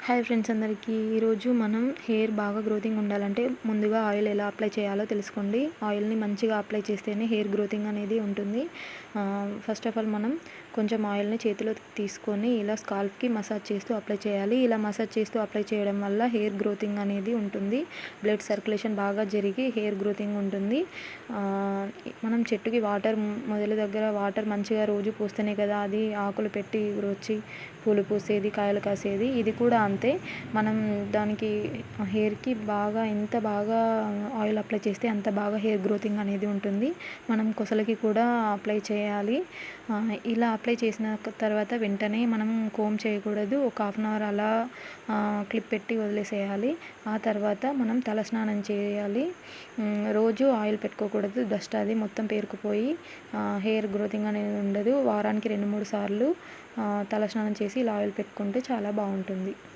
Hi friends అందరికీ. ఈరోజు మనం హెయిర్ బాగా గ్రోతింగ్ ఉండాలంటే ముందుగా ఆయిల్ ఎలా అప్లై చేయాలో తెలుసుకోండి. ఆయిల్ని మంచిగా అప్లై చేస్తేనే హెయిర్ గ్రోతింగ్ అనేది ఉంటుంది. ఫస్ట్ ఆఫ్ ఆల్ మనం కొంచెం ఆయిల్ని చేతిలో తీసుకొని ఇలా స్కాల్ప్కి మసాజ్ చేస్తూ అప్లై చేయాలి. ఇలా మసాజ్ చేస్తూ అప్లై చేయడం వల్ల హెయిర్ గ్రోతింగ్ అనేది ఉంటుంది. బ్లడ్ సర్క్యులేషన్ బాగా జరిగి హెయిర్ గ్రోతింగ్ ఉంటుంది. మనం చెట్టుకి వాటర్ మొదల దగ్గర వాటర్ మంచిగా రోజు పోస్తేనే కదా అది ఆకులు పెట్టి వచ్చి పూలు పూసేది, కాయలు కాసేది. ఇది కూడా అంతే. మనం దానికి హెయిర్కి ఎంత బాగా ఆయిల్ అప్లై చేస్తే అంత బాగా హెయిర్ గ్రోతింగ్ అనేది ఉంటుంది. మనం కొసలకి కూడా అప్లై చేయాలి. ఇలా అప్లై చేసిన తర్వాత వెంటనే మనం కోమ్ చేయకూడదు. ఒక హాఫ్ అన్ అవర్ అలా క్లిప్ పెట్టి వదిలేసేయాలి. ఆ తర్వాత మనం తలస్నానం చేయాలి. రోజు ఆయిల్ పెట్టుకోకూడదు. డస్ట్ అది మొత్తం పేరుకుపోయి హెయిర్ గ్రోతింగ్ అనేది ఉండదు. వారానికి 2-3 సార్లు తలస్నానం చేసి ఇలా ఆయిల్ పెట్టుకుంటే చాలా బాగుంటుంది.